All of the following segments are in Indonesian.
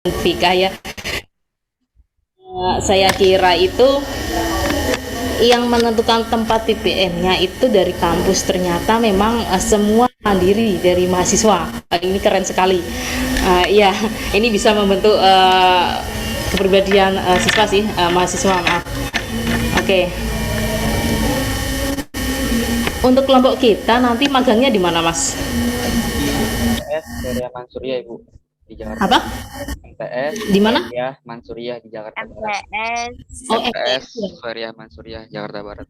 Vika ya. Saya kira itu yang menentukan tempat TPM-nya itu dari kampus, ternyata memang semua mandiri dari mahasiswa. Ini keren sekali. Ya, ini bisa membentuk kepribadian siswa sih, mahasiswa maaf. Oke. Untuk kelompok kita nanti magangnya di mana, Mas? MTS Feria Mansuriyah Ibu di Jakarta. Apa? MTS Di mana? Feria Mansuriyah di Jakarta Barat. MTS. Oh, MTS MTS ya. Feria Mansuriyah Jakarta Barat.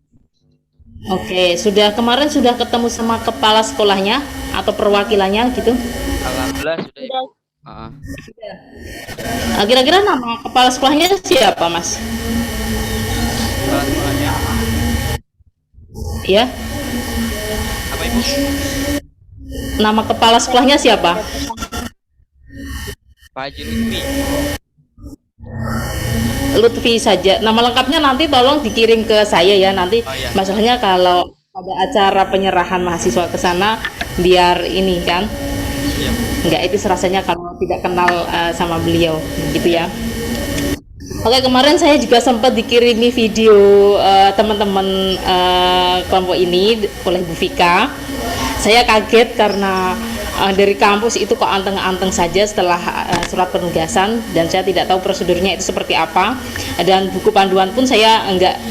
Oke, kemarin sudah ketemu sama kepala sekolahnya atau perwakilannya gitu? Alhamdulillah sudah Ibu. Kira-kira nama kepala sekolahnya siapa, Mas? Kepala sekolahnya Ya, apa Ibu? nama kepala sekolahnya siapa? Pak Haji Lutfi. Lutfi saja. Nama lengkapnya nanti tolong dikirim ke saya ya. Nanti Oh iya. masalahnya kalau ada acara penyerahan mahasiswa ke sana, biar ini kan Iya. nggak etis rasanya kalau tidak kenal sama beliau, gitu ya. Oke, kemarin saya juga sempat dikirimi video teman-teman kelompok ini oleh Bu Vika. Saya kaget karena dari kampus itu kok anteng-anteng saja setelah surat penugasan, dan saya tidak tahu prosedurnya itu seperti apa, dan buku panduan pun saya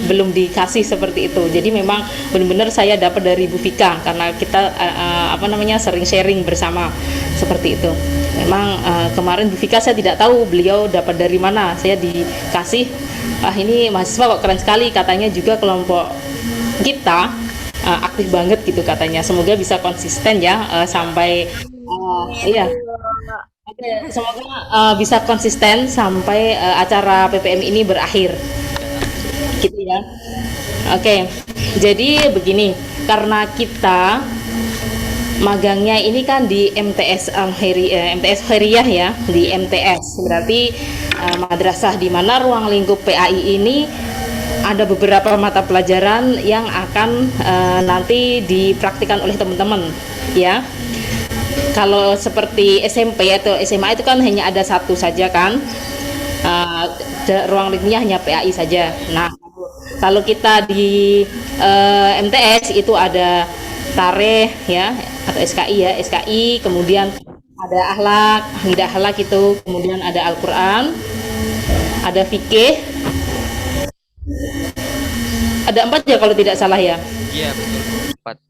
belum dikasih seperti itu. Jadi memang benar-benar saya dapat dari Bu Vika karena kita sering sharing bersama seperti itu. Memang kemarin Bu Vika saya tidak tahu beliau dapat dari mana. Saya dikasih, ini mahasiswa kok keren sekali, katanya juga kelompok kita aktif banget gitu katanya. Semoga bisa konsisten ya sampai iya. Oke, semoga bisa konsisten sampai acara PPM ini berakhir. Gitu ya. Oke. Jadi begini, karena kita magangnya ini kan di MTS MTS Khairiyah ya, di MTS berarti madrasah, di mana ruang lingkup PAI ini ada beberapa mata pelajaran yang akan nanti dipraktikkan oleh teman-teman ya. Kalau seperti SMP atau SMA itu kan hanya ada satu saja kan, ruang lingkupnya hanya PAI saja. Nah, kalau kita di MTS itu ada tareh ya, atau SKI ya, SKI, kemudian ada akhlak, tidak akhlak itu, kemudian ada Al-Quran, ada fikih, ada 4 ya kalau tidak salah ya. Iya betul. 4.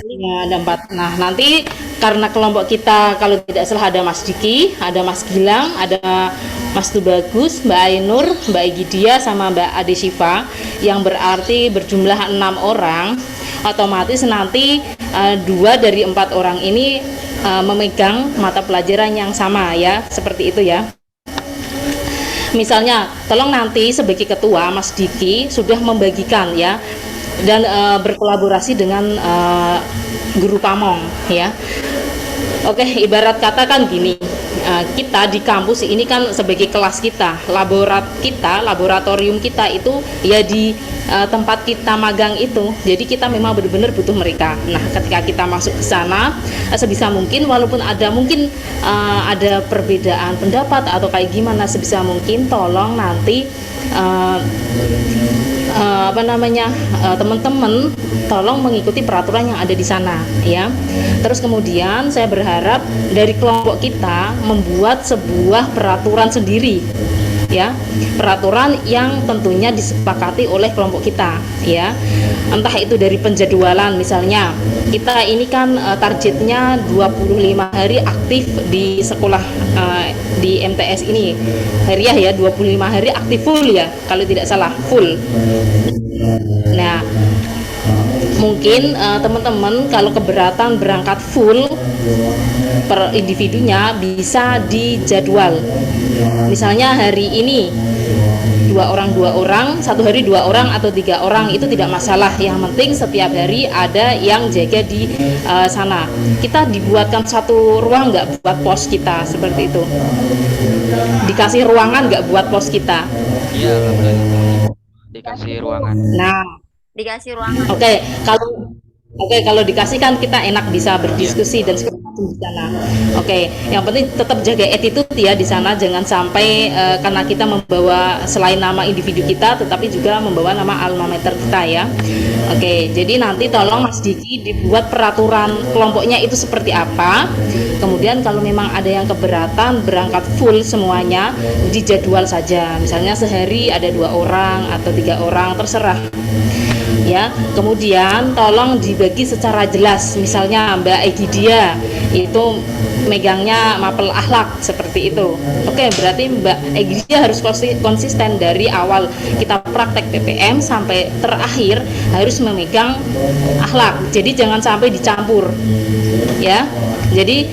Ya, ada 4. Nah, nanti karena kelompok kita kalau tidak salah ada Mas Diki, ada Mas Gilang, ada Mas Tubagus, Mbak Ainur, Mbak Egidia, sama Mbak Ade Syifa, yang berarti berjumlah 6 orang. Otomatis nanti 2 dari 4 orang ini memegang mata pelajaran yang sama ya, seperti itu ya. Misalnya, tolong nanti sebagai ketua Mas Diki sudah membagikan ya, dan berkolaborasi dengan guru pamong ya. Oke, ibarat kata kan gini, kita di kampus ini kan sebagai kelas kita, laboratorium kita itu ya di tempat kita magang itu. Jadi kita memang benar-benar butuh mereka. Nah, ketika kita masuk ke sana, sebisa mungkin walaupun ada mungkin ada perbedaan pendapat atau kayak gimana, sebisa mungkin tolong nanti teman-teman tolong mengikuti peraturan yang ada di sana ya. Terus kemudian saya berharap dari kelompok kita membuat sebuah peraturan sendiri ya, peraturan yang tentunya disepakati oleh kelompok kita ya. Entah itu dari penjadwalan, misalnya kita ini kan targetnya 25 hari aktif di sekolah di MTS ini Hariah ya, 25 hari aktif full ya kalau tidak salah, full. Nah, mungkin teman-teman kalau keberatan berangkat full per individunya bisa dijadwal. Misalnya hari ini 2 orang, 1 hari 2 orang atau 3 orang, itu tidak masalah. Yang penting setiap hari ada yang jaga di sana. Kita dibuatkan satu ruang nggak buat pos kita, seperti itu. Dikasih ruangan nggak buat pos kita. Iya alhamdulillah. Dikasih ruangan. Nah, Dikasih ruangan. Oke, kalau dikasih kan kita enak bisa berdiskusi dan macam di sana. Oke, yang penting tetap jaga attitude ya di sana, jangan sampai karena kita membawa selain nama individu kita, tetapi juga membawa nama alma mater kita ya. Oke, jadi nanti tolong Mas Diki dibuat peraturan kelompoknya itu seperti apa. Kemudian kalau memang ada yang keberatan berangkat full semuanya, dijadwal saja. Misalnya sehari ada 2 orang atau 3 orang, terserah. Ya, kemudian tolong dibagi secara jelas. Misalnya Mbak Egidia itu megangnya mapel akhlak seperti itu. Oke, berarti Mbak Egidia harus konsisten dari awal kita praktek PPM sampai terakhir harus memegang akhlak. Jadi jangan sampai dicampur. Ya. Jadi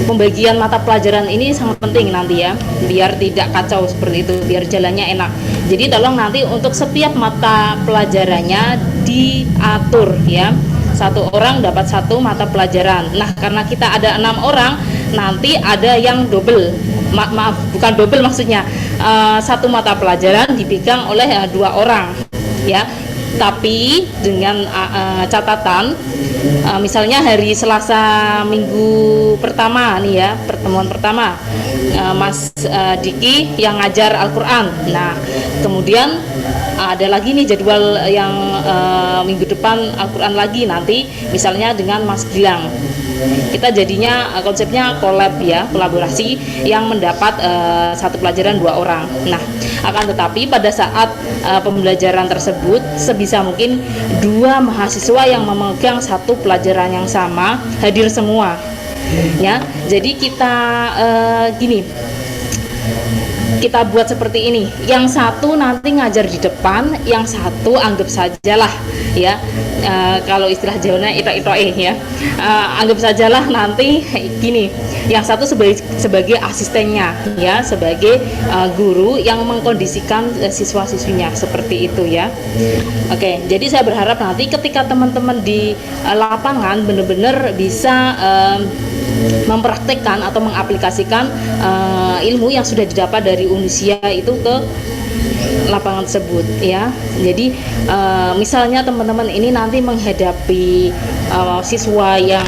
pembagian mata pelajaran ini sangat penting nanti ya, biar tidak kacau seperti itu, biar jalannya enak. Jadi tolong nanti untuk setiap mata pelajarannya diatur ya, 1 orang dapat 1 mata pelajaran. Nah, karena kita ada 6 orang, nanti ada yang double, maaf bukan double maksudnya, 1 mata pelajaran dipegang oleh 2 orang ya. Tapi dengan catatan, misalnya hari Selasa minggu pertama nih ya, pertemuan pertama, Mas Diki yang ngajar Al-Quran. Nah, kemudian ada lagi nih jadwal yang minggu depan Al-Quran lagi nanti, misalnya dengan Mas Gilang. Kita jadinya konsepnya collab ya, kolaborasi yang mendapat 1 pelajaran 2 orang. Nah, akan tetapi pada saat pembelajaran tersebut sebisa mungkin 2 mahasiswa yang memegang 1 pelajaran yang sama hadir semua ya. Jadi kita gini, kita buat seperti ini, yang 1 nanti ngajar di depan, yang 1 anggap sajalah ya, kalau istilah Jawanya ito-itoe ya, anggap sajalah nanti gini, yang 1 sebagai asistennya ya, sebagai guru yang mengkondisikan siswa-siswinya seperti itu ya. Oke, jadi saya berharap nanti ketika teman-teman di lapangan benar-benar bisa mempraktekkan atau mengaplikasikan ilmu yang sudah didapat dari Unisia itu ke lapangan tersebut ya. Jadi misalnya teman-teman ini nanti menghadapi siswa yang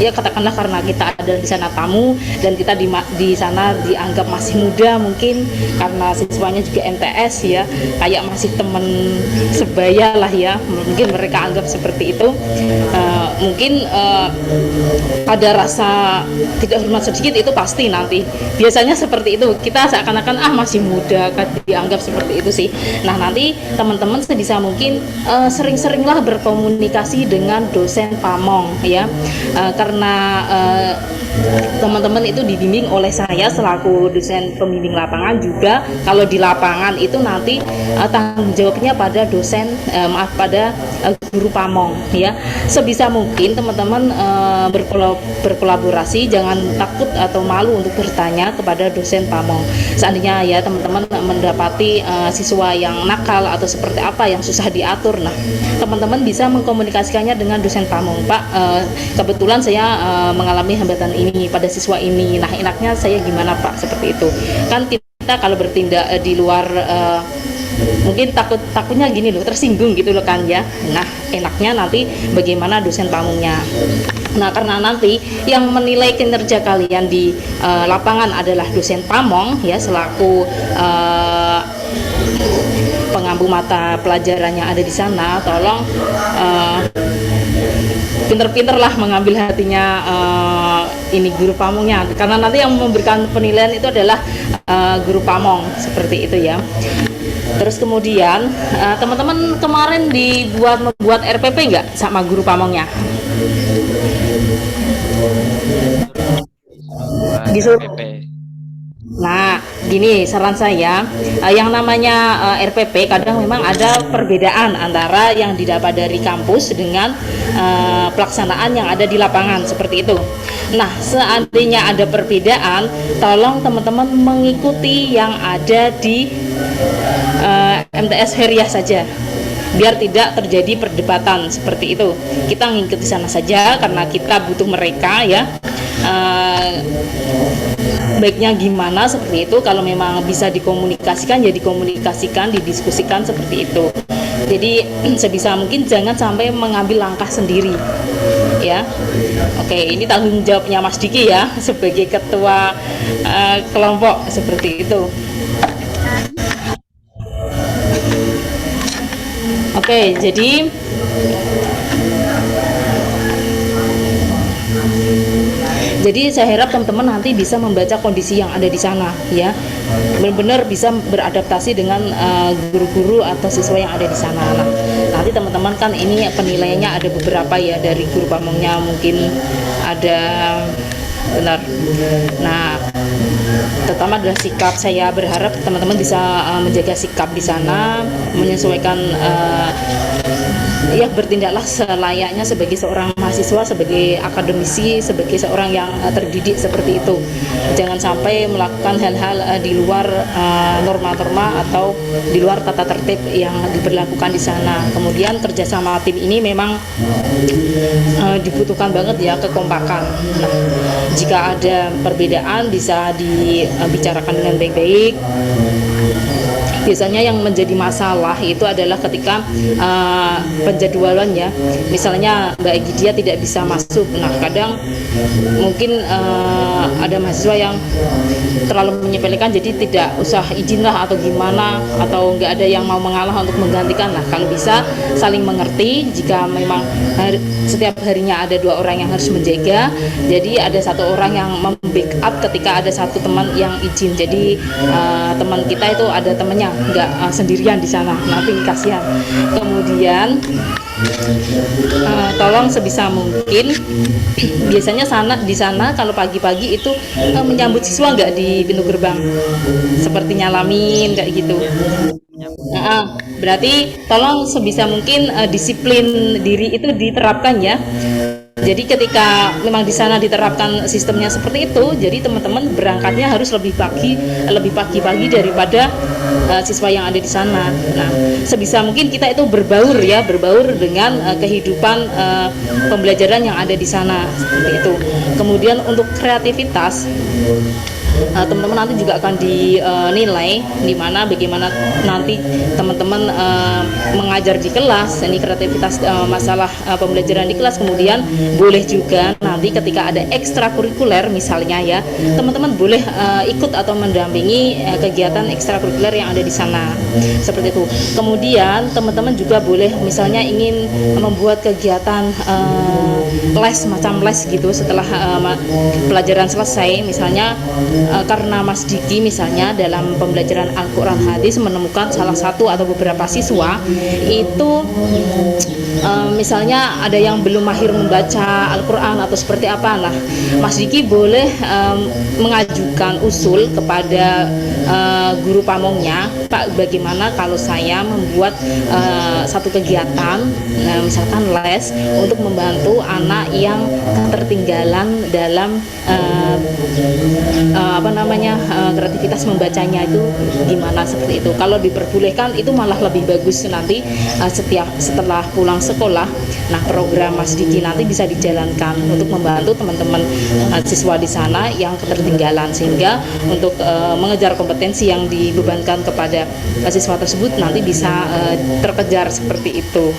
ya katakanlah karena kita ada di sana tamu dan kita di sana dianggap masih muda, mungkin karena siswanya juga MTS ya, kayak masih teman sebaya lah ya, mungkin mereka anggap seperti itu. Mungkin ada rasa tidak hormat sedikit, itu pasti nanti biasanya seperti itu, kita seakan-akan masih muda kan, dianggap seperti itu sih. Nah, nanti teman-teman sebisa mungkin sering-seringlah berkomunikasi dengan dosen pamong ya, karena teman-teman itu dibimbing oleh saya selaku dosen pembimbing lapangan juga. Kalau di lapangan itu nanti tanggung jawabnya pada dosen, pada guru pamong ya. Sebisa mungkin teman-teman berkolaborasi, jangan takut atau malu untuk bertanya kepada dosen pamong. Seandainya ya teman-teman mendapati siswa yang nakal atau seperti apa yang susah diatur, nah teman-teman bisa mengkomunikasikannya dengan dosen pamong. Pak, kebetulan saya mengalami hambatan ini pada siswa ini, nah enaknya saya gimana Pak, seperti itu kan. Kita kalau bertindak di luar mungkin takutnya gini loh, tersinggung gitu loh kan ya. Nah, enaknya nanti bagaimana dosen pamongnya. Nah, karena nanti yang menilai kinerja kalian di lapangan adalah dosen pamong ya, selaku pengampu mata pelajaran yang ada di sana. Tolong pinter-pinter lah mengambil hatinya ini guru pamongnya, karena nanti yang memberikan penilaian itu adalah guru pamong, seperti itu ya. Terus kemudian teman-teman kemarin membuat RPP nggak sama guru pamongnya? Disuruh. Nah, gini saran saya, yang namanya RPP kadang memang ada perbedaan antara yang didapat dari kampus dengan pelaksanaan yang ada di lapangan, seperti itu. Nah, seandainya ada perbedaan, tolong teman-teman mengikuti yang ada di MTS Heriah saja, biar tidak terjadi perdebatan seperti itu. Kita mengikuti sana saja karena kita butuh mereka ya. Baiknya gimana seperti itu, kalau memang bisa dikomunikasikan ya dikomunikasikan, didiskusikan seperti itu. Jadi sebisa mungkin jangan sampai mengambil langkah sendiri ya. Oke, ini tanggung jawabnya Mas Diki ya sebagai ketua kelompok seperti itu. Oke, jadi saya harap teman-teman nanti bisa membaca kondisi yang ada di sana ya, benar-benar bisa beradaptasi dengan guru-guru atau siswa yang ada di sana. Nah, nanti teman-teman kan ini penilaiannya ada beberapa ya, dari guru pamongnya mungkin ada, benar. Nah, terutama adalah sikap. Saya berharap teman-teman bisa menjaga sikap di sana, menyesuaikan ya, bertindaklah selayaknya sebagai seorang mahasiswa, sebagai akademisi, sebagai seorang yang terdidik seperti itu. Jangan sampai melakukan hal-hal di luar norma-norma atau di luar tata tertib yang diberlakukan di sana. Kemudian kerjasama tim ini memang dibutuhkan banget ya, kekompakan. Nah, jika ada perbedaan bisa dibicarakan dengan baik-baik. Biasanya yang menjadi masalah itu adalah ketika penjadwalannya, misalnya Mbak Egidia tidak bisa masuk. Nah, kadang mungkin ada mahasiswa yang terlalu menyepelekan, jadi tidak usah izin lah atau gimana, atau nggak ada yang mau mengalah untuk menggantikan. Nah, kalau bisa saling mengerti. Jika memang setiap harinya ada 2 orang yang harus menjaga, jadi ada 1 orang yang membackup ketika ada 1 teman yang izin. Jadi teman kita itu ada temannya, nggak sendirian di sana, nanti kasihan. Kemudian tolong sebisa mungkin, biasanya di sana kalau pagi-pagi itu menyambut siswa nggak di pintu gerbang, seperti nyalamin kayak gitu. Berarti tolong sebisa mungkin disiplin diri itu diterapkan ya. Jadi ketika memang di sana diterapkan sistemnya seperti itu, jadi teman-teman berangkatnya harus lebih pagi daripada siswa yang ada di sana. Nah, sebisa mungkin kita itu berbaur dengan kehidupan pembelajaran yang ada di sana seperti itu. Kemudian untuk kreativitas, teman-teman nanti juga akan dinilai di mana bagaimana nanti teman-teman mengajar di kelas. Ini kreativitas masalah pembelajaran di kelas. Kemudian boleh juga nanti ketika ada ekstrakurikuler misalnya ya, teman-teman boleh ikut atau mendampingi kegiatan ekstrakurikuler yang ada di sana seperti itu. Kemudian teman-teman juga boleh misalnya ingin membuat kegiatan les, macam les gitu setelah pelajaran selesai. Misalnya karena Mas Diki misalnya dalam pembelajaran Al-Quran Hadis menemukan salah satu atau beberapa siswa itu misalnya ada yang belum mahir membaca Al-Quran atau seperti apa. Nah, Mas Diki boleh mengajukan usul kepada guru pamongnya, Pak, bagaimana kalau saya membuat satu kegiatan, misalkan les, untuk membantu anak yang ketertinggalan dalam kreativitas membacanya itu gimana, seperti itu. Kalau diperbolehkan itu malah lebih bagus nanti setelah pulang sekolah. Nah, program Mas Diki nanti bisa dijalankan untuk membantu teman-teman siswa di sana yang ketertinggalan, sehingga untuk mengejar kompetensi yang dibebankan kepada siswa tersebut nanti bisa terkejar seperti itu.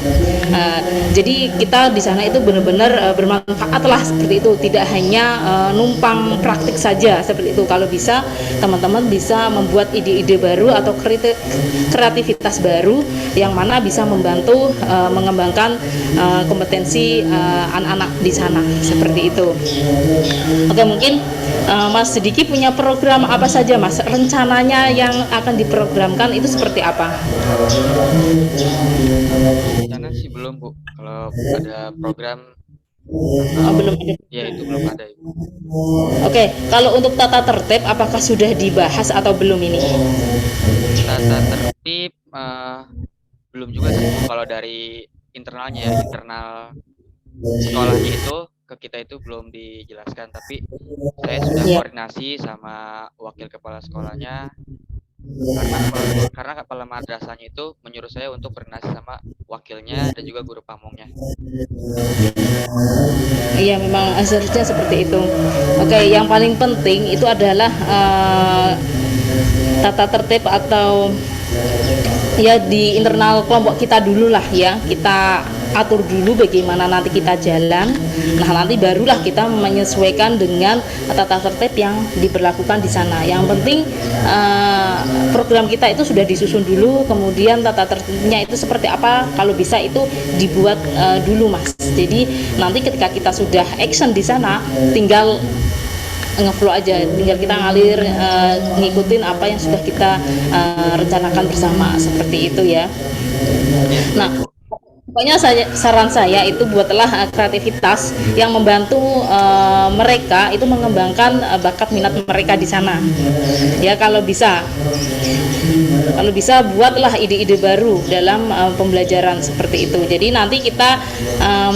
Jadi kita di sana itu benar-benar bermanfaat lah seperti itu, tidak hanya numpang praktik saja seperti itu. Kalau bisa teman-teman bisa membuat ide-ide baru atau kreativitas baru yang mana bisa membantu mengembangkan kompetensi anak-anak di sana seperti itu. Oke, mungkin Mas Diki punya program apa saja, Mas? Rencananya yang akan diprogramkan itu seperti apa? Rencana sih belum, Bu. Kalau ada program Belum ada. ya itu belum ada, Ibu. Oke, kalau untuk tata tertib apakah sudah dibahas atau belum ini? Tata tertib belum juga sih, Bu. Kalau dari internalnya ya, internal sekolahnya itu ke kita itu belum dijelaskan, tapi saya sudah koordinasi sama wakil kepala sekolahnya, karena kepala madrasahnya itu menyuruh saya untuk koordinasi sama wakilnya dan juga guru pamongnya. Iya, memang seharusnya seperti itu. Oke, yang paling penting itu adalah tata tertib atau ya di internal kelompok kita dulu lah ya, kita atur dulu bagaimana nanti kita jalan. Nah, nanti barulah kita menyesuaikan dengan tata tertib yang diberlakukan di sana. Yang penting program kita itu sudah disusun dulu, kemudian tata tertibnya itu seperti apa, kalau bisa itu dibuat dulu, Mas. Jadi nanti ketika kita sudah action di sana, tinggal ngeflow aja, tinggal kita ngalir ngikutin apa yang sudah kita rencanakan bersama, seperti itu ya. Nah, pokoknya saran saya itu buatlah kreativitas yang membantu mereka itu mengembangkan bakat minat mereka di sana. Ya, kalau bisa buatlah ide-ide baru dalam pembelajaran seperti itu. Jadi nanti kita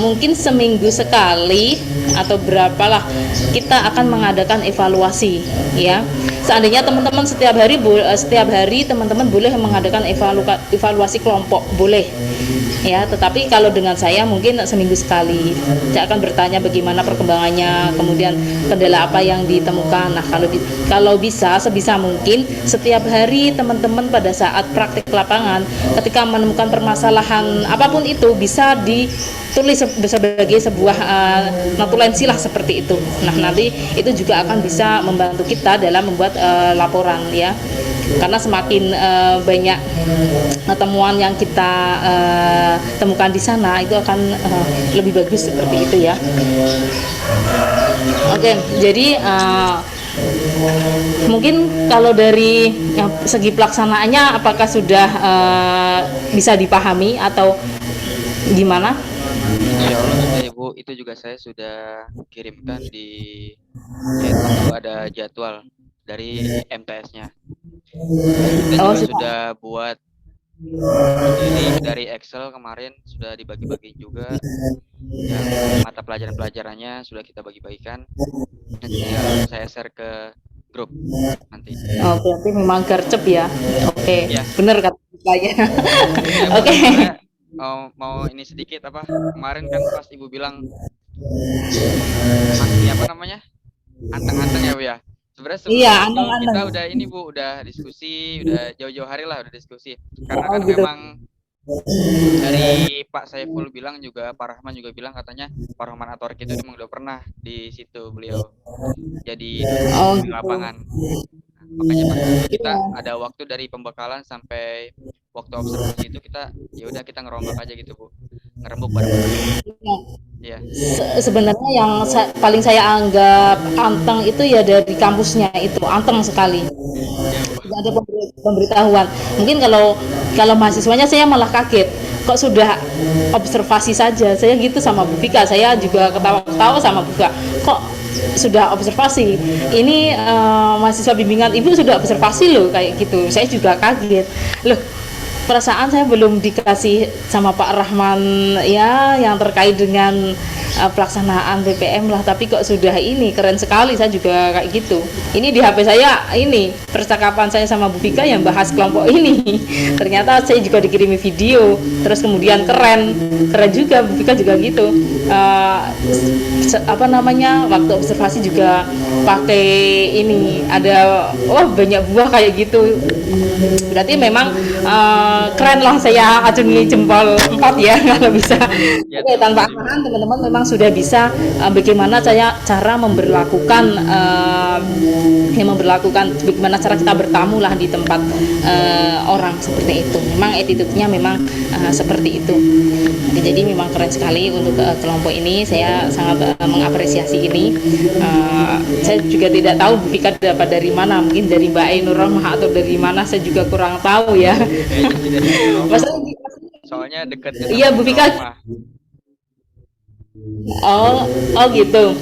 mungkin seminggu sekali atau berapalah kita akan mengadakan evaluasi ya. Seandainya teman-teman setiap hari teman-teman boleh mengadakan evaluasi kelompok, boleh ya, tetapi kalau dengan saya mungkin seminggu sekali. Saya akan bertanya bagaimana perkembangannya, kemudian kendala apa yang ditemukan. Nah, kalau bisa sebisa mungkin setiap hari teman-teman pada saat praktik lapangan ketika menemukan permasalahan apapun itu bisa ditulis sebagai sebuah notulensi lah, seperti itu. Nah, nanti itu juga akan bisa membantu kita dalam membuat laporan ya, karena semakin banyak temuan yang kita temukan di sana itu akan lebih bagus, seperti itu ya. Oke, jadi mungkin kalau dari segi pelaksanaannya apakah sudah bisa dipahami atau gimana? Insya Allah sudah Ibu, itu juga saya sudah kirimkan di chat itu ada jadwal dari MTS-nya. Kita juga sudah buat ini dari Excel kemarin, sudah dibagi-bagi juga yang mata pelajaran-pelajarannya sudah kita bagi-bagikan, nanti saya share ke grup nanti. Oh, berarti memang gercep ya. Oke. Ya. Bener kata saya. Oke. Mau ini sedikit apa, kemarin kan pas Ibu bilang masih apa namanya, anteng-anteng ya Bu ya. Sebenarnya sebelum kita udah ini Bu, udah diskusi, udah jauh-jauh hari lah udah diskusi. Karena kan gitu. memang dari Pak Saiful bilang juga, Pak Rahman juga bilang katanya Pak Rahman Atorik itu memang udah pernah di situ beliau jadi di lapangan. Makanya pas kita ada waktu dari pembekalan sampai waktu observasi itu kita ya udah kita ngerombak aja gitu Bu, ngerembuk bareng-bareng. Ya. Sebenarnya yang paling saya anggap anteng itu ya dari kampusnya, itu anteng sekali. Tidak ada pemberitahuan. Mungkin kalau mahasiswanya saya malah kaget, kok sudah observasi saja. Saya gitu sama Bu Vika, saya juga ketawa-ketawa sama Bu Vika, kok sudah observasi. Ini mahasiswa bimbingan Ibu sudah observasi loh, kayak gitu. Saya juga kaget. Loh, perasaan saya belum dikasih sama Pak Rahman ya yang terkait dengan pelaksanaan PPM lah, tapi kok sudah ini, keren sekali. Saya juga kayak gitu. Ini di HP saya ini percakapan saya sama Bu Vika yang bahas kelompok ini. Ternyata saya juga dikirimi video, terus kemudian keren juga. Bu Vika juga gitu. Waktu observasi juga pakai ini, ada banyak buah kayak gitu. Berarti memang keren lah, saya acungi jempol 4 ya kalau bisa. Oke, tanpa arahan teman-teman memang sudah bisa bagaimana cara memberlakukan bagaimana cara kita bertamu lah di tempat orang, seperti itu. Memang attitude-nya memang seperti itu. Jadi memang keren sekali untuk kelompok ini. Saya sangat mengapresiasi ini. Saya juga tidak tahu Bu Vika dapat dari mana, mungkin dari Mbak Ainur Rahmah atau dari mana, saya juga kurang tahu ya. Soalnya dekatnya. Iya, Bu Vika. Oh gitu.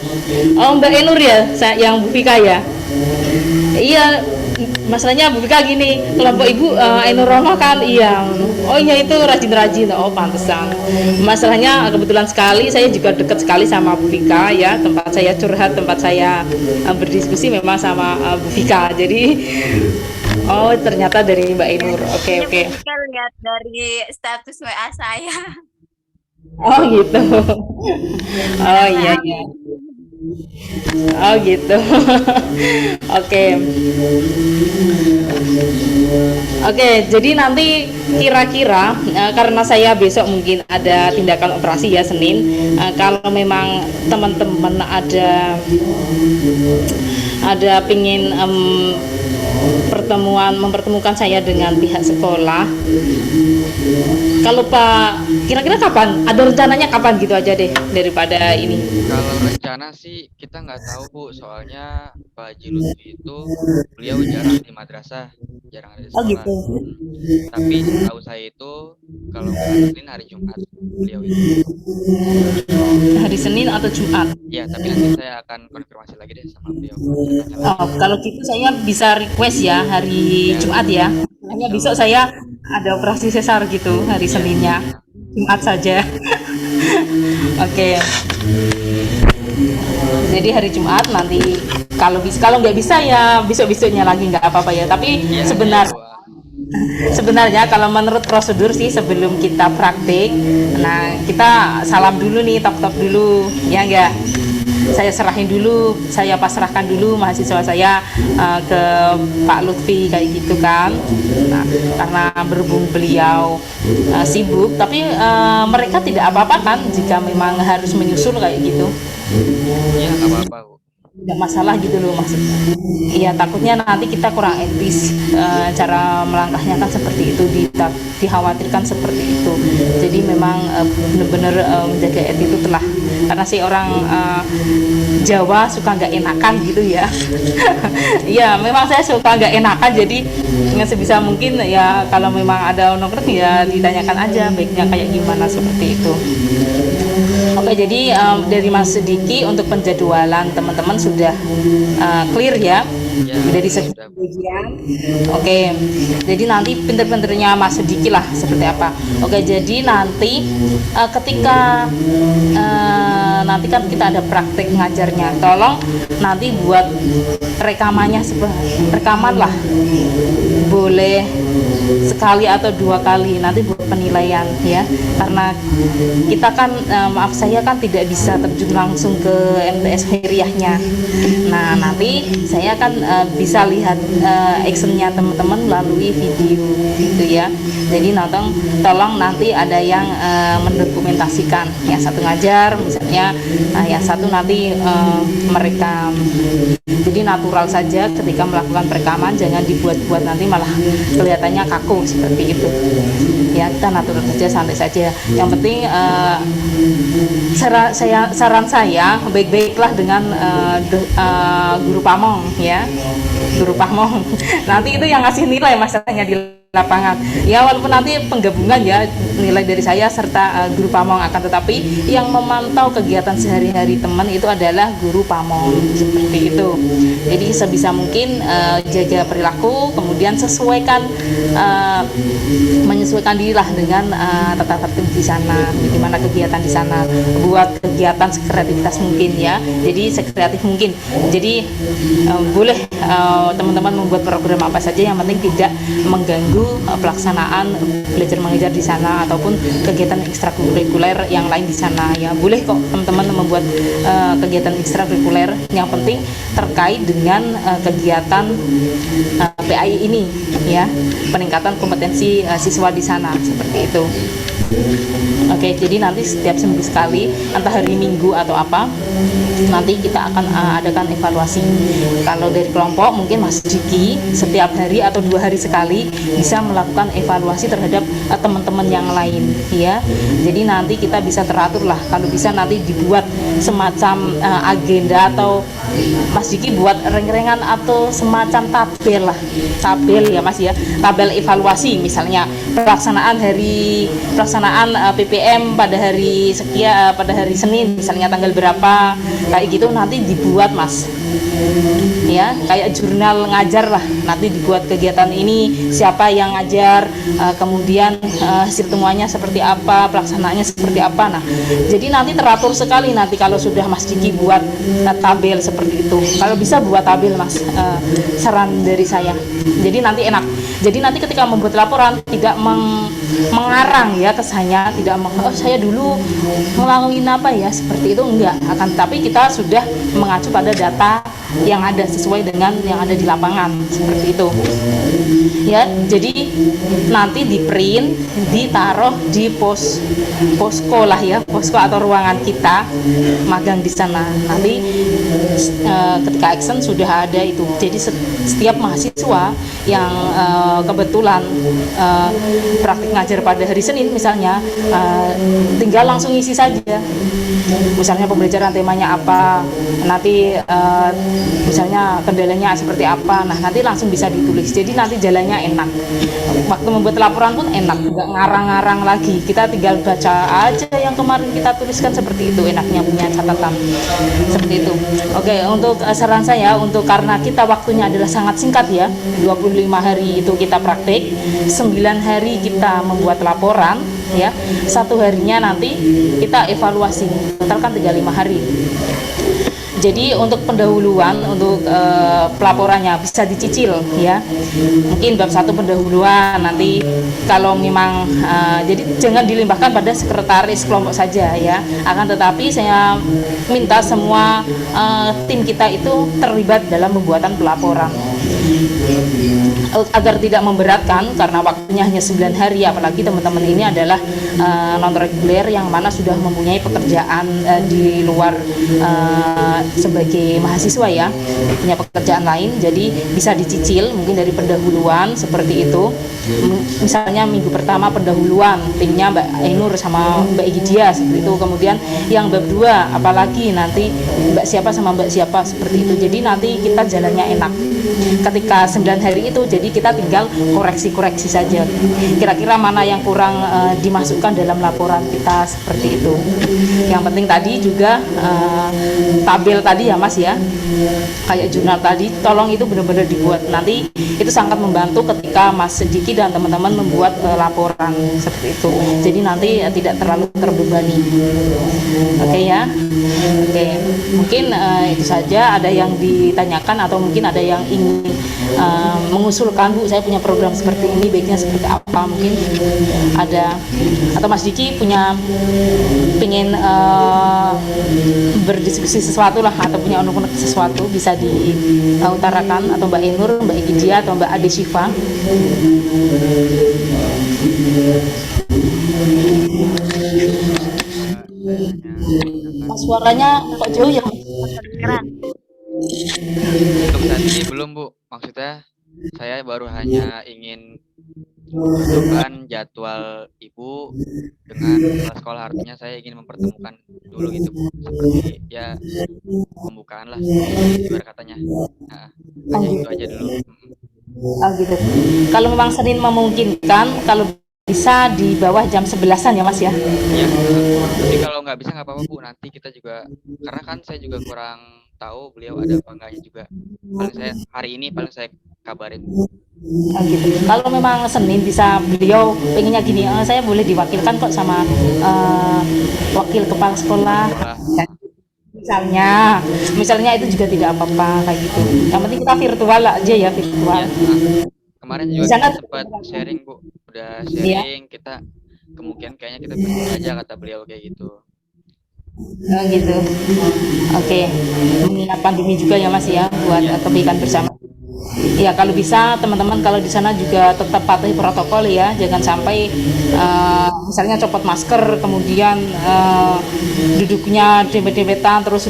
Oh, Mbak Ainur ya, yang Bu Vika ya. Iya, masalahnya Bu Vika gini, kelompok Ibu Ainur Rahmah kan, iya. Oh iya, itu rajin-rajin. Oh, pantesan. Masalahnya kebetulan sekali saya juga dekat sekali sama Bu Vika ya, tempat saya curhat, tempat saya berdiskusi memang sama Bu Vika. Jadi ternyata dari Mbak Ainur. Oke. Kita lihat dari status WA saya. Oh gitu. Oh iya. Oh gitu. Oke. Oke, jadi nanti kira-kira karena saya besok mungkin ada tindakan operasi ya Senin. Kalau memang teman-teman ada pingin mempertemukan saya dengan pihak sekolah. Kalau Pak, kira-kira kapan? Ada rencananya kapan gitu aja deh daripada ini. Kalau rencana sih kita nggak tahu Bu, soalnya Pak Haji Lutfi itu beliau jarang di madrasah, jarang ada di Oh sekolah. gitu. Tapi setahu saya itu kalau nggak hari Senin hari Jumat beliau itu. Hari Senin atau Jumat? Ya, tapi nanti saya akan konfirmasi lagi deh sama beliau. Saya tanya lagi. Oh, kalau gitu saya bisa request ya hari Ya. Jumat ya. Hanya besok saya ada operasi sesar gitu hari Seninnya. Jumat saja. Oke. Jadi hari Jumat nanti kalau nggak bisa ya besok-besoknya lagi nggak apa-apa ya. Tapi Ya, sebenarnya kalau menurut prosedur sih sebelum kita praktik, nah kita salam dulu nih, tok-tok dulu, ya enggak? Saya pasrahkan dulu mahasiswa saya ke Pak Lutfi kayak gitu kan. Nah, karena berhubung beliau sibuk, tapi mereka tidak apa-apa kan jika memang harus menyusul kayak gitu. ya nggak apa-apa Bu. Tidak masalah gitu loh maksudnya. Iya, takutnya nanti kita kurang etis, cara melangkahnya kan seperti itu, dikhawatirkan seperti itu. Jadi memang benar-benar menjaga attitude lah, karena si orang Jawa suka nggak enakan gitu ya. Iya, memang saya suka nggak enakan, jadi sebisa mungkin ya kalau memang ada nongkrong ya ditanyakan aja baiknya kayak gimana seperti itu. Oke, jadi dari Mas Diki untuk penjadwalan teman-teman sudah clear ya, Ya, dari segi sudah, Bu. bagian. Oke, jadi nanti pinter-pinternya Mas Diki lah seperti apa. Oke, jadi nanti ketika nanti kan kita ada praktek ngajarnya, tolong nanti buat rekaman lah, boleh sekali atau 2 kali nanti buat penilaian ya, karena kita kan maaf saya kan tidak bisa terjun langsung ke MTS Khairiyahnya. Nah nanti saya kan bisa lihat actionnya teman-teman melalui video gitu ya. Jadi tolong nanti ada yang mendokumentasikan, yang satu ngajar misalnya, yang satu nanti merekam. Jadi natural saja ketika melakukan perekaman, jangan dibuat-buat nanti malah kelihatannya kaku seperti itu. Ya kita natural saja, santai saja. Yang penting saran saya baik-baiklah dengan guru pamong ya, guru pamong. Nanti itu yang ngasih nilai masalahnya di lapangan ya, walaupun nanti penggabungan ya nilai dari saya serta guru pamong, akan tetapi yang memantau kegiatan sehari-hari teman itu adalah guru pamong seperti itu. Jadi sebisa mungkin jaga perilaku, kemudian menyesuaikan dirilah dengan tata tertib di sana, gimana kegiatan di sana, buat kegiatan sekreativitas mungkin ya, jadi sekreatif mungkin. Jadi boleh teman-teman membuat program apa saja, yang penting tidak mengganggu pelaksanaan belajar mengajar di sana ataupun kegiatan ekstrakurikuler yang lain di sana ya. Boleh kok teman-teman membuat kegiatan ekstrakurikuler, yang penting terkait dengan kegiatan PAI ini ya, peningkatan kompetensi siswa di sana seperti itu. Oke, jadi nanti setiap seminggu sekali, entah hari Minggu atau apa, nanti kita akan adakan evaluasi. Kalau dari kelompok mungkin Mas Diki setiap hari atau 2 hari sekali bisa melakukan evaluasi terhadap teman-teman yang lain ya. Jadi nanti kita bisa teratur lah, kalau bisa nanti dibuat semacam agenda, atau Mas Diki buat reng-rengan atau semacam tabel ya Mas ya, tabel evaluasi, misalnya pelaksanaan PPM pada hari sekian, pada hari Senin misalnya tanggal berapa, kayak gitu nanti dibuat Mas ya, kayak jurnal ngajar lah, nanti dibuat kegiatan ini siapa yang ngajar, kemudian hasil temuannya seperti apa, pelaksanaannya seperti apa. Nah jadi nanti teratur sekali nanti kalau sudah Mas Diki buat tabel seperti itu. Kalau bisa buat tabel Mas, saran dari saya, jadi nanti enak. Jadi nanti ketika membuat laporan tidak mengarang ya kesannya, tidak saya dulu ngelakuin apa ya seperti itu, enggak, akan tapi kita sudah mengacu pada data yang ada sesuai dengan yang ada di lapangan seperti itu. Ya, jadi nanti di print, ditaruh di posko lah ya, posko atau ruangan kita magang di sana. Nanti ketika action sudah ada itu. Jadi setiap mahasiswa yang kebetulan praktik ngajar pada hari Senin misalnya, tinggal langsung isi saja. Misalnya pembelajaran temanya apa, nanti misalnya kendalanya seperti apa, nah nanti langsung bisa ditulis. Jadi nanti jalannya enak. Waktu membuat laporan pun enak, nggak ngarang-ngarang lagi. Kita tinggal baca aja yang kemarin kita tuliskan, seperti itu enaknya punya catatan. Seperti itu. Oke, untuk saran saya, untuk karena kita waktunya adalah sangat singkat ya, 25 hari itu kita praktik, 9 hari kita membuat laporan ya, 1 harinya nanti kita evaluasi, total kan 35 hari. Jadi untuk pendahuluan, untuk pelaporannya bisa dicicil ya. Mungkin bab 1 pendahuluan, nanti kalau memang jadi jangan dilimpahkan pada sekretaris kelompok saja ya. Akan tetapi saya minta semua tim kita itu terlibat dalam pembuatan pelaporan. Agar tidak memberatkan karena waktunya hanya 9 hari, apalagi teman-teman ini adalah non reguler yang mana sudah mempunyai pekerjaan di luar sebagai mahasiswa ya, punya pekerjaan lain, jadi bisa dicicil mungkin dari pendahuluan seperti itu. Misalnya minggu pertama pendahuluan timnya Mbak Ainur sama Mbak Igidia seperti itu, kemudian yang bab 2 apalagi nanti Mbak siapa sama Mbak siapa seperti itu. Jadi nanti kita jalannya enak. Ketika 9 hari itu, jadi kita tinggal koreksi-koreksi saja. Kira-kira mana yang kurang dimasukkan dalam laporan kita seperti itu. Yang penting tadi juga tabel tadi ya Mas ya, kayak jurnal tadi, tolong itu benar-benar dibuat. Nanti itu sangat membantu ketika Mas Diki dan teman-teman membuat laporan seperti itu. Jadi nanti tidak terlalu terbebani. Oke ya. Oke, mungkin itu saja. Ada yang ditanyakan atau mungkin ada yang ingin mengusulkan, Bu, saya punya program seperti ini, baiknya seperti apa, mungkin ada, atau Mas Diki punya pengen berdiskusi sesuatu lah, atau punya unek-unek sesuatu, bisa diutarakan, atau Mbak Ainur, Mbak Igidia, atau Mbak Ade Syifa. Suaranya kok jauh ya? Keran. Untuk saat ini belum, Bu. Maksudnya saya baru hanya ingin menentukan jadwal Ibu dengan kepala sekolah, artinya saya ingin mempertemukan dulu gitu, Bu. Seperti ya pembukaan lah, ibarat katanya. Nah, hanya itu aja dulu. Oh gitu. Kalau memang Senin memungkinkan, kalau bisa di bawah jam 11-an ya Mas ya? Ya, tapi kalau nggak bisa nggak apa-apa, Bu. Nanti kita juga, karena kan saya juga kurang tahu beliau ada apa enggaknya juga. Paling saya hari ini paling saya kabarin. Oh gitu. Kalau memang Senin bisa, beliau pengennya gini, saya boleh diwakilkan kok sama wakil kepala sekolah. Misalnya itu juga tidak apa-apa kayak gitu. Yang penting kita virtual aja ya, virtual. Ya, kemarin juga Misalnya, kita sempat sharing, Bu. Udah sharing, kita kemungkinan kayaknya kita bertemu aja, kata beliau kayak gitu. Oh gitu. Oke. Mengingat pandemi juga ya Mas ya, buat kebaikan bersama. Ya kalau bisa teman-teman kalau di sana juga tetap patuhi protokol ya, jangan sampai misalnya copot masker, kemudian duduknya dempet-dempetan, terus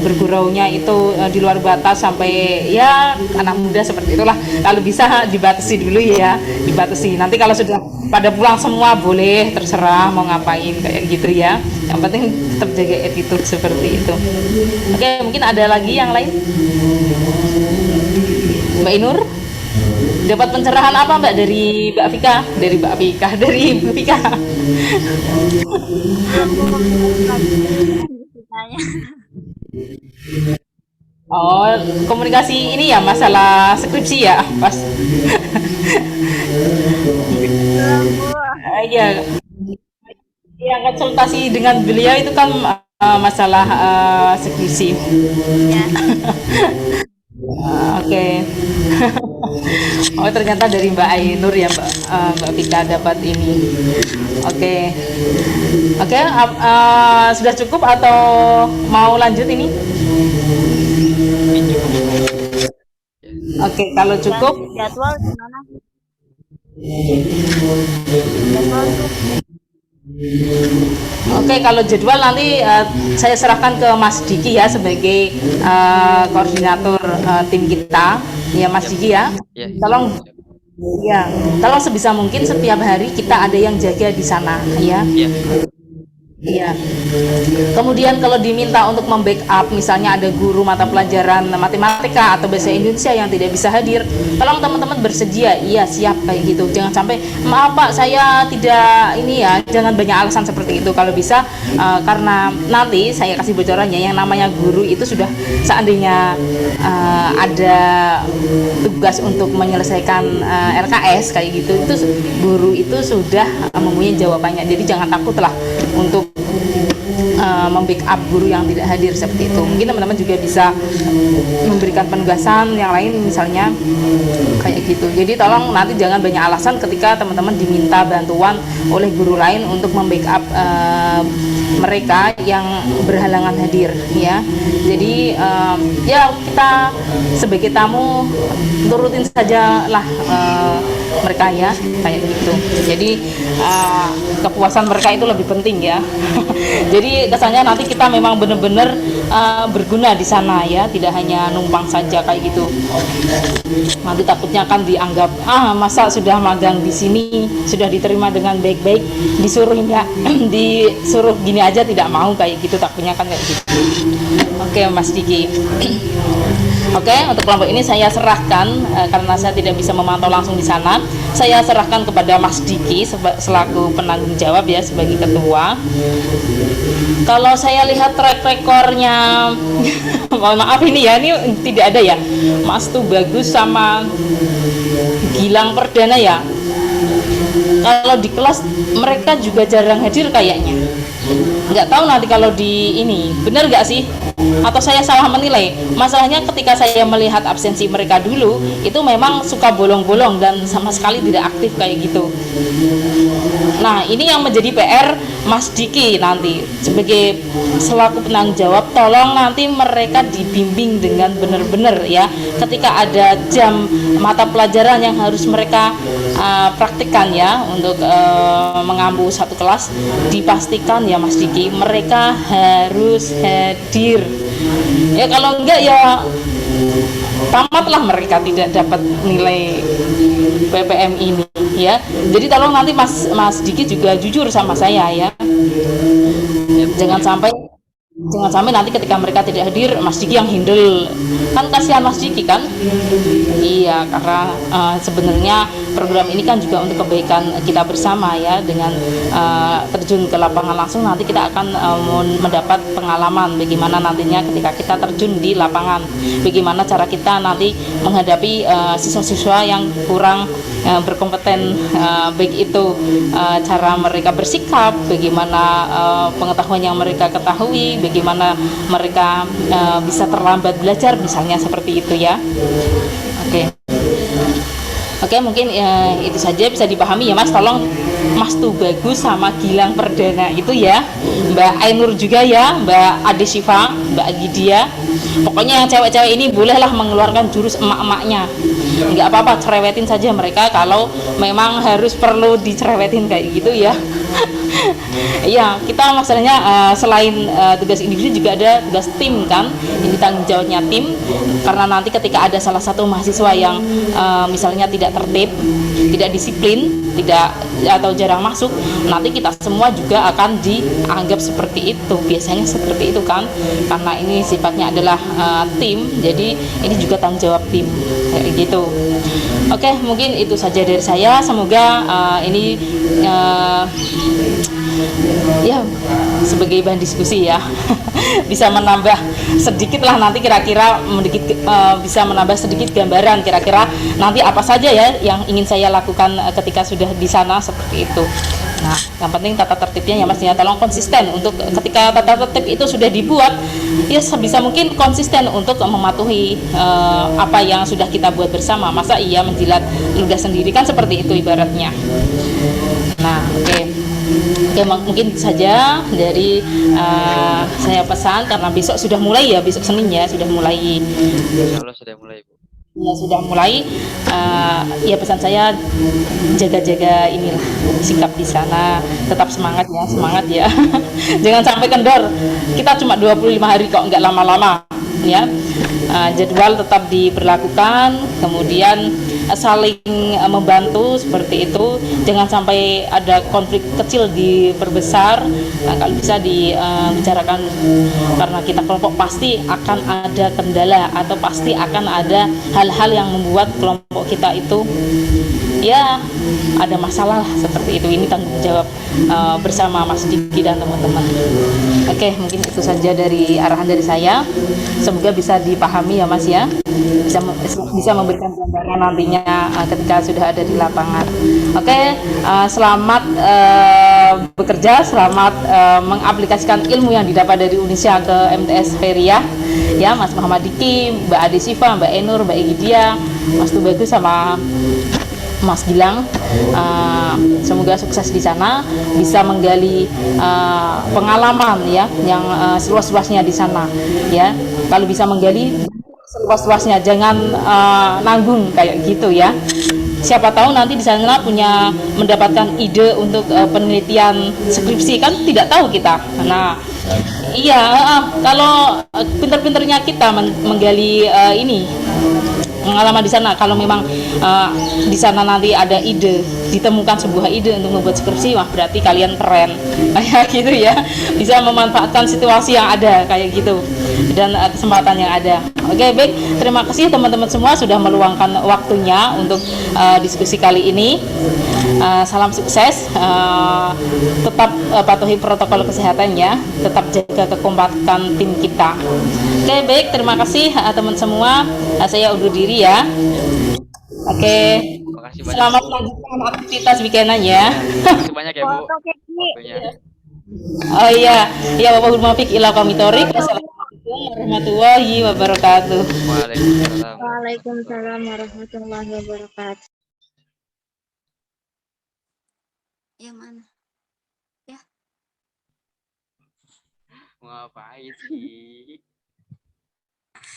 berguraunya itu di luar batas sampai ya anak muda seperti itulah. Kalau bisa dibatasi dulu ya, dibatasi. Nanti kalau sudah pada pulang semua boleh, terserah mau ngapain kayak gitu ya. Yang penting tetap jaga attitude seperti itu. Oke, mungkin ada lagi yang lain? Mbak Ainur, dapat pencerahan apa Mbak dari Mbak Vika? Dari Mbak Vika, dari Ibu Vika. Oh, komunikasi ini ya, masalah skripsi ya, pas. Iya, yang konsultasi dengan beliau itu kan masalah skripsi. Ya. Oke. Oh, ternyata dari Mbak Ainur ya, Mbak Vika dapat ini. Oke. Oke, sudah cukup atau mau lanjut ini? Ini cukup. Oke, kalau Dan cukup, jadwal gimana? Jadwal tuh oke, kalau jadwal nanti saya serahkan ke Mas Diki ya sebagai koordinator tim kita. Ya, Mas Diki ya. Ya, Tolong ya, tolong sebisa mungkin setiap hari kita ada yang jaga di sana ya. ya, Iya. Kemudian kalau diminta untuk membackup, misalnya ada guru mata pelajaran matematika atau bahasa Indonesia yang tidak bisa hadir, tolong teman-teman bersedia. Iya, siap kayak gitu. Jangan sampai, maaf Pak, saya tidak ini ya. Jangan banyak alasan seperti itu. Kalau bisa, karena nanti saya kasih bocorannya, yang namanya guru itu sudah seandainya ada tugas untuk menyelesaikan LKS kayak gitu, itu guru itu sudah mempunyai jawabannya. Jadi jangan takut lah untuk membackup guru yang tidak hadir seperti itu. Mungkin teman-teman juga bisa memberikan penugasan yang lain misalnya kayak gitu. Jadi tolong nanti jangan banyak alasan ketika teman-teman diminta bantuan oleh guru lain untuk membackup mereka yang berhalangan hadir ya. Jadi ya kita sebagai tamu turutin saja lah mereka ya kayak gitu. Jadi kepuasan mereka itu lebih penting ya. Jadi kesannya nanti kita memang benar-benar berguna di sana ya, tidak hanya numpang saja kayak gitu. Nanti takutnya kan dianggap masa sudah magang di sini sudah diterima dengan baik-baik, disuruh enggak disuruh gini aja tidak mau kayak gitu, takutnya kan kayak gitu. Oke, Mas Diki. Oke, untuk kelompok ini saya serahkan karena saya tidak bisa memantau langsung di sana. Saya serahkan kepada Mas Diki selaku penanggung jawab ya sebagai ketua. Kalau saya lihat track recordnya, mohon maaf ini ya, ini tidak ada ya. Mas tuh bagus sama Gilang Perdana ya. Kalau di kelas mereka juga jarang hadir kayaknya. Nggak tahu nanti kalau di ini benar nggak sih? Atau saya salah menilai? Masalahnya ketika saya melihat absensi mereka dulu itu memang suka bolong-bolong dan sama sekali tidak aktif kayak gitu. Nah, ini yang menjadi PR Mas Diki nanti sebagai selaku penanggung jawab, tolong nanti mereka dibimbing dengan benar-benar ya. Ketika ada jam mata pelajaran yang harus mereka praktikkan ya untuk mengampu satu kelas, dipastikan ya Mas Diki mereka harus hadir. Ya kalau enggak ya tamatlah mereka tidak dapat nilai PPM ini ya. Jadi tolong nanti Mas Diki juga jujur sama saya ya. Jangan sampai nanti ketika mereka tidak hadir Mas Diki yang handle, kan kasihan Mas Diki kan. Iya, karena sebenarnya program ini kan juga untuk kebaikan kita bersama ya. Dengan terjun ke lapangan langsung nanti kita akan mendapat pengalaman bagaimana nantinya ketika kita terjun di lapangan, bagaimana cara kita nanti menghadapi siswa-siswa yang kurang berkompeten, baik itu cara mereka bersikap, bagaimana pengetahuan yang mereka ketahui, bagaimana mereka bisa terlambat belajar misalnya seperti itu ya. Oke, mungkin itu saja bisa dipahami ya Mas. Tolong Mas tuh bagus sama Gilang Perdana itu ya, Mbak Ainur juga ya, Mbak Ade Syifa, Mbak Gidia. Pokoknya yang cewek-cewek ini bolehlah mengeluarkan jurus emak-emaknya. Nggak apa-apa, cerewetin saja mereka kalau memang harus perlu dicerewetin kayak gitu ya. Iya, kita masalahnya selain tugas individu juga ada tugas tim kan. Ini tanggung jawabnya tim, karena nanti ketika ada salah satu mahasiswa yang misalnya tidak tertib, tidak disiplin, tidak atau jarang masuk, nanti kita semua juga akan dianggap seperti itu. Biasanya seperti itu kan, karena ini sifatnya adalah tim, jadi ini juga tanggung jawab tim kayak gitu. Oke, mungkin itu saja dari saya. Semoga ini ya sebagai bahan diskusi ya bisa menambah sedikit lah nanti kira-kira bisa menambah sedikit gambaran kira-kira nanti apa saja ya yang ingin saya lakukan ketika sudah di sana seperti itu. Nah, yang penting tata tertibnya ya Mas ya, tolong konsisten untuk ketika tata tertib itu sudah dibuat, ya sebisa mungkin konsisten untuk mematuhi apa yang sudah kita buat bersama. Masa iya menjilat ludah sendiri, kan seperti itu ibaratnya. Nah, oke. Oke, mungkin itu saja dari saya pesan, karena besok sudah mulai ya, besok Senin ya, sudah mulai. Insya Allah sudah mulai, Bu. Ya sudah mulai, ya pesan saya jaga-jaga inilah sikap di sana, tetap semangat ya, semangat ya. Jangan sampai kendor. Kita cuma 25 hari kok, nggak lama-lama ya. Jadwal tetap diberlakukan, kemudian saling membantu seperti itu. Jangan sampai ada konflik kecil diperbesar. Kalau bisa dibicarakan, karena kita kelompok pasti akan ada kendala atau pasti akan ada hal-hal yang membuat kelompok kita itu ya ada masalah lah, seperti itu. Ini tanggung jawab bersama Mas Diki dan teman-teman. Oke, mungkin itu saja dari arahan dari saya. Semoga bisa dipahami ya Mas ya, bisa memberikan gambaran nantinya ketika sudah ada di lapangan. Oke, selamat bekerja, selamat mengaplikasikan ilmu yang didapat dari Unisya ke MTS Feria ya, Mas Muhammad Diki, Mbak Ade Siva, Mbak Enur, Mbak Egidia, Mas Tubagus sama Mas Gilang. Semoga sukses di sana, bisa menggali pengalaman ya yang seluas-luasnya di sana ya. Kalau bisa menggali seluas-luasnya, jangan nanggung kayak gitu ya. Siapa tahu nanti di sana punya mendapatkan ide untuk penelitian skripsi, kan tidak tahu kita. Nah, iya, kalau pinter-pinternya kita menggali ini pengalaman di sana, kalau memang di sana nanti ada ide, ditemukan sebuah ide untuk membuat skripsi, wah berarti kalian keren kayak gitu ya, bisa memanfaatkan situasi yang ada kayak gitu dan kesempatan yang ada. Oke, baik, terima kasih teman-teman semua sudah meluangkan waktunya untuk diskusi kali ini. Salam sukses, tetap patuhi protokol kesehatannya, tetap jaga kekompakan tim kita. Oke, baik, terima kasih teman semua. Saya undur diri ya. Oke, Makasih banyak, selamat Bu. melanjutkan aktivitas weekendan ya. Makasih banyak ya, Bu. Foto Keki. Waktunya. Oh iya, ya Bapak Mufiq ila komitorik. Assalamualaikum warahmatullahi wabarakatuh. Waalaikumsalam. Waalaikumsalam warahmatullahi wabarakatuh. Yang mana? Mau ngapain sih?